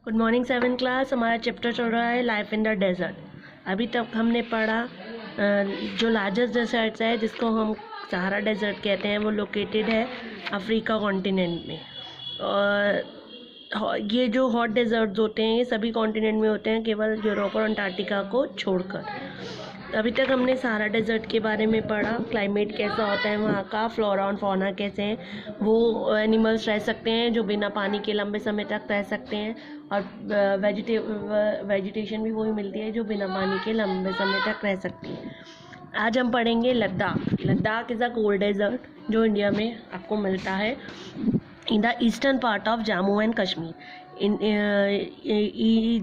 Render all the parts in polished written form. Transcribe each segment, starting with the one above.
Good morning 7 class. हमारा chapter चल रहा है लाइफ इन द डेजर्ट। अभी तक हमने पढ़ा जो लार्जेस्ट डेजर्ट्स है जिसको हम सहारा डेजर्ट कहते हैं, वो लोकेटेड है अफ्रीका कॉन्टिनेंट में। और ये जो हॉट डेजर्ट्स होते हैं ये सभी कॉन्टिनेंट में होते हैं, केवल यूरोप और अंटार्कटिका को छोड़कर। अभी तक हमने सहारा डेजर्ट के बारे में पढ़ा, क्लाइमेट कैसा होता है वहाँ का, फ्लोरा और फौना कैसे हैं, वो एनिमल्स रह सकते हैं जो बिना पानी के लंबे समय तक रह सकते हैं, और वेजिटेशन भी वही मिलती है जो बिना पानी के लंबे समय तक रह सकती है। आज हम पढ़ेंगे Ladakh. Ladakh is a cold desert जो इंडिया में आपको मिलता है in the eastern part of Jammu and Kashmir.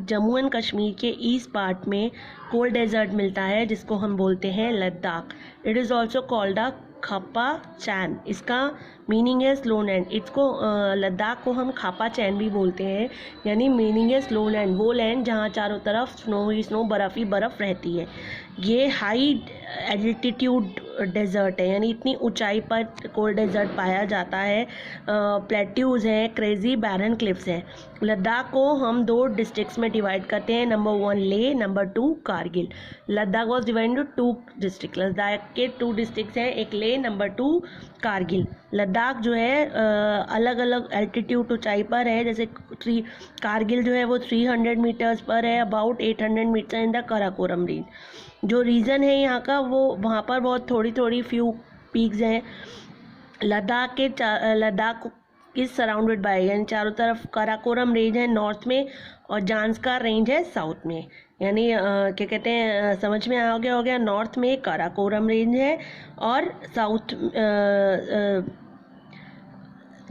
Jammu and Kashmir के ईस्ट पार्ट में कोल्ड डेजर्ट मिलता है जिसको हम बोलते हैं Ladakh. It is also called a Khapa Chan. इसका मीनिंग है स्लो लैंड। इसको लद्दाख को हम खापा चैन भी बोलते हैं, यानी मीनिंग है स्लो लैंड, वो लैंड जहाँ चारों तरफ स्नो ही स्नो, बर्फ़ ही बर्फ़ रहती है। ये हाई एल्टीट्यूड डेजर्ट है, यानी इतनी ऊंचाई पर कोल्ड डेजर्ट पाया जाता है। प्लेट्यूज हैं, क्रेजी बैरन क्लिफ्स हैं। लद्दाख को हम 2 डिस्ट्रिक्ट्स में डिवाइड करते हैं, नंबर 1 ले, number 2 Kargil. Ladakh was divide into 2 district. Ladakh के 2 डिस्ट्रिक्ट्स हैं, एक ले, नंबर 2 कारगिल। लद्दाख जो है अलग अलग एल्टीट्यूड ऊंचाई पर है, जैसे कारगिल जो है वो 300 मीटर्स पर है, about 800 meter in the Karakoram range. जो रीज़न है यहाँ का, वो वहाँ पर बहुत थोड़ी फ्यू पीक्स हैं। लद्दाख इज सराउंडेड बाय, यानी चारों तरफ काराकोरम रेंज है नॉर्थ में और जांस्कार रेंज है साउथ में। यानी क्या कहते हैं, समझ में आ गया हो गया। नॉर्थ में काराकोरम रेंज है और साउथ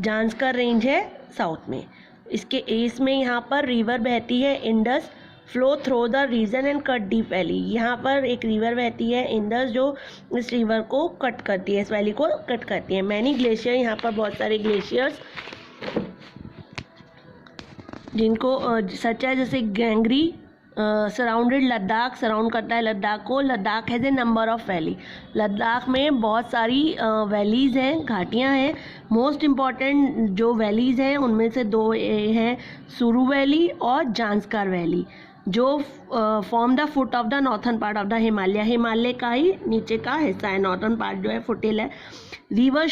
जांस्कार रेंज है साउथ में। इसके ईस्ट में यहाँ पर रिवर बहती है Indus, flow through the region and cut deep valley. यहाँ पर एक रिवर बहती है इंडस जो इस रिवर को कट करती है, इस वैली को कट करती है। मैनी ग्लेशियर, यहाँ पर बहुत सारे ग्लेशियर्स जिनको सच है, जैसे गैंगरी सराउंडेड लद्दाख, सराउंड करता है लद्दाख को। Ladakh has a number of valley. Ladakh में बहुत सारी वैलीज़ हैं, घाटियाँ हैं। मोस्ट इम्पॉर्टेंट जो वैलीज़ हैं उनमें से 2 हैं, सुरू वैली और जांस्कार वैली, जो form the foot of the northern part of the Himalaya. Himalaya का ही नीचे का हिस्सा है, नॉर्थन पार्ट जो है फुटिल है। रिवर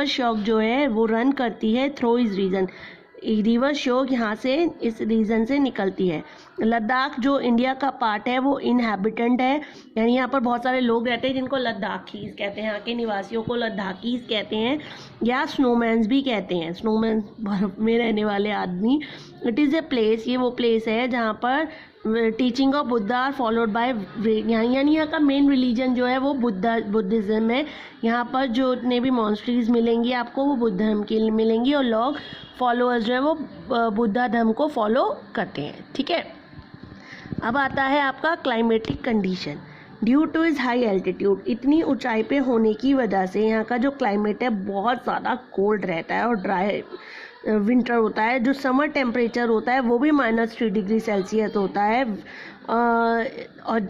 शॉक जो है वो रन करती है थ्रो इस रीजन। रिवर शोक यहाँ से इस रीजन से निकलती है। लद्दाख जो इंडिया का पार्ट है वो इनहैबिटेंट है, यानी यहाँ पर बहुत सारे लोग रहते हैं जिनको लद्दाखीज कहते हैं। यहाँ के निवासियों को लद्दाखीज कहते हैं या स्नोमैन्स भी कहते हैं, स्नोमैन बर्फ में रहने वाले आदमी। इट इज़ ए प्लेस, ये वो प्लेस है जहाँ पर teaching of Buddha are followed by, यानी यहाँ का मेन रिलीजन जो है वो बुद्धिज़्म है। यहाँ पर जो जितने भी मॉन्स्ट्रीज मिलेंगी आपको वो बुद्ध धर्म की मिलेंगी, और लोग फॉलोअर्स जो है वो बुद्धा धर्म को फॉलो करते हैं। ठीक है, अब आता है आपका climatic condition. Due two is high altitude, इतनी ऊंचाई पे होने की वजह से यहाँ का जो क्लाइमेट है बहुत ज़्यादा कोल्ड रहता है और ड्राई विंटर होता है। जो समर टेम्परेचर होता है वो भी -3 डिग्री सेल्सियस होता है, और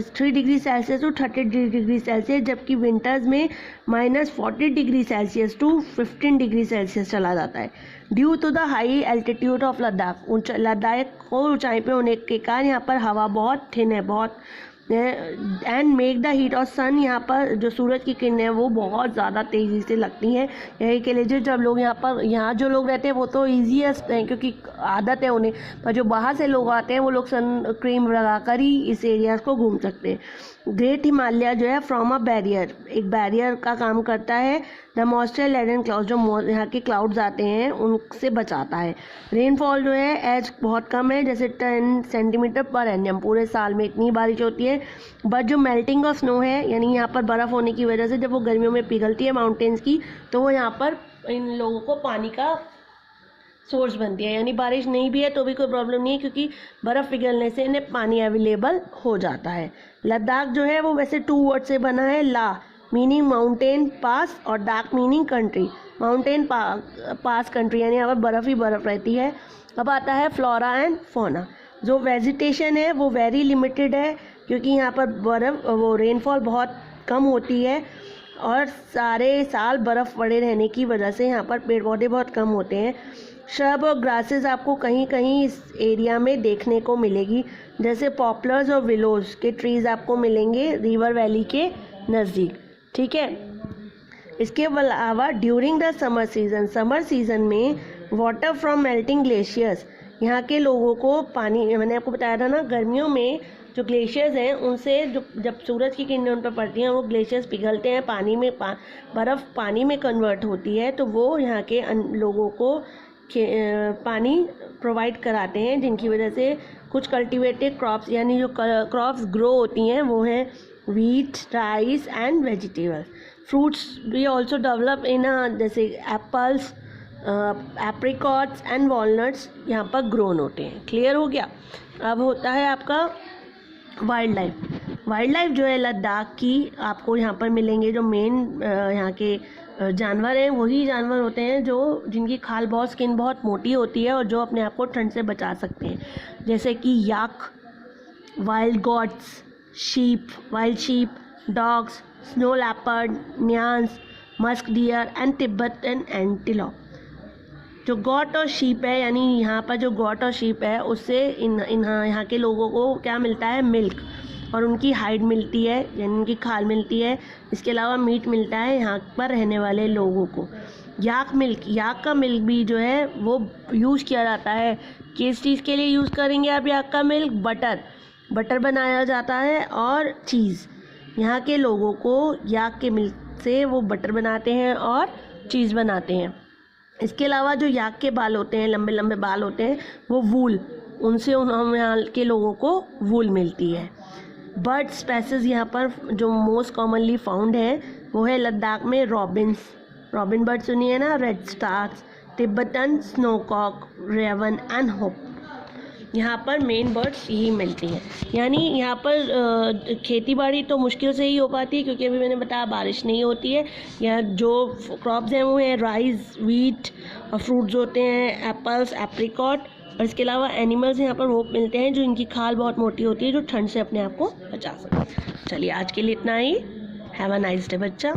3 degree Celsius to 30 degree Celsius, जबकि विंटर्स में -40 degree Celsius to 15 degree Celsius चला जाता है। Due to the high altitude of Ladakh, Ladakh को ऊंचाई पे होने के कारण यहाँ पर हवा बहुत थिन है, बहुत एंड मेक द हीट और सन, यहाँ पर जो सूरज की किरणें हैं वो बहुत ज़्यादा तेज़ी से लगती हैं। यही के लिए जब लोग यहाँ जो लोग रहते हैं वो तो ईजीएस्ट हैं क्योंकि आदत है उन्हें, पर जो बाहर से लोग आते हैं वो लोग सन क्रीम लगाकर ही इस एरियाज़ को घूम सकते हैं। ग्रेट हिमालय जो है फ्रॉम अ बैरियर, एक बैरियर का काम करता है। द मॉइस्चर लेडन क्लाउड, जो यहाँ के क्लाउड्स आते हैं उनसे बचाता है। रेनफॉल जो है एज बहुत कम है, जैसे 10 सेंटीमीटर पर एनम, पूरे साल में इतनी बारिश होती है। बट जो मेल्टिंग ऑफ स्नो है, यानी यहाँ पर बर्फ़ होने की वजह से जब वो गर्मियों में पिघलती है माउंटेन्स की, तो वो यहाँ पर इन लोगों को पानी का सोर्स बनती है। यानी बारिश नहीं भी है तो भी कोई प्रॉब्लम नहीं है क्योंकि बर्फ़ पिघलने से इन्हें पानी अवेलेबल हो जाता है। लद्दाख जो है वो वैसे 2 वर्ड से बना है, ला मीनिंग माउंटेन पास और दाख meaning country. Mountain pass country, यानी यहाँ पर बर्फ़ ही बर्फ़ रहती है। अब आता है फ्लोरा एंड फौना। जो वेजिटेशन है वो वेरी लिमिटेड है क्योंकि यहाँ पर रेनफॉल बहुत कम होती है और सारे साल बर्फ़ पड़े रहने की वजह से यहाँ पर पेड़ पौधे बहुत कम होते हैं। श्रब और ग्रासेस आपको कहीं कहीं इस एरिया में देखने को मिलेगी, जैसे पॉपुलर्स और विलोज के ट्रीज आपको मिलेंगे रिवर वैली के नज़दीक, ठीक है। इसके अलावा ड्यूरिंग द समर सीज़न में वाटर फ्रॉम मेल्टिंग ग्लेशियर्स, यहाँ के लोगों को पानी, मैंने आपको बताया था ना, गर्मियों में जो ग्लेशियर्स हैं उनसे जो जब सूरज की किरणें उन पर पड़ती हैं वो ग्लेशियर्स पिघलते हैं, पानी में बर्फ़ पानी में कन्वर्ट होती है, तो वो यहाँ के लोगों को पानी प्रोवाइड कराते हैं, जिनकी वजह से कुछ कल्टिवेटेड क्रॉप्स यानी जो क्रॉप्स ग्रो होती हैं वो हैं wheat, rice and vegetables. Fruits we also develop in जैसे एप्पल्स, एप्रिकॉट्स एंड वॉलनट्स यहाँ पर ग्रोन होते हैं। क्लियर हो गया। अब होता है आपका वाइल्ड लाइफ जो है लद्दाख की, आपको यहाँ पर मिलेंगे जो मेन यहाँ के जानवर हैं, वही जानवर होते हैं जो जिनकी खाल स्किन बहुत मोटी होती है और जो अपने आप को ठंड से बचा सकते हैं, जैसे कि yak, wild goats, wild sheep, dogs, snow leopard, न्यान्स, musk deer and Tibetan antelope. जो गॉट और शीप है, यानी यहाँ पर जो गॉट और शीप है उससे यहाँ के लोगों को क्या मिलता है, मिल्क, और उनकी हाइड मिलती है यानी उनकी खाल मिलती है। इसके अलावा मीट मिलता है यहाँ पर रहने वाले लोगों को। याक का मिल्क भी जो है वो यूज़ किया जाता है। किस चीज़ के लिए यूज़ करेंगे आप याक का मिल्क? बटर बनाया जाता है और चीज़। यहाँ के लोगों को याक के मिल्क से वो बटर बनाते हैं और चीज़ बनाते हैं। इसके अलावा जो याक के बाल होते हैं, लंबे लंबे बाल होते हैं, वो वूल, उनसे यहाँ के लोगों को वूल मिलती है। बर्ड स्पेसीज यहाँ पर जो मोस्ट कॉमनली फाउंड है वो है लद्दाख में रॉबिन बर्ड सुनिए ना, redstarts, Tibetan snowcock, raven and hoopoe. यहाँ पर मेन बर्ड्स यही मिलती हैं। यानी यहाँ पर खेती बाड़ी तो मुश्किल से ही हो पाती है क्योंकि अभी मैंने बताया बारिश नहीं होती है। यहाँ जो क्रॉप्स हैं वो हैं राइस, वीट, और फ्रूट्स होते हैं एप्पल्स, एप्रिकॉट, और इसके अलावा एनिमल्स यहाँ पर होप मिलते हैं जो इनकी खाल बहुत मोटी होती है, जो ठंड से अपने आप को बचा सकें। चलिए आज के लिए इतना ही। हैव अ नाइस डे बच्चा।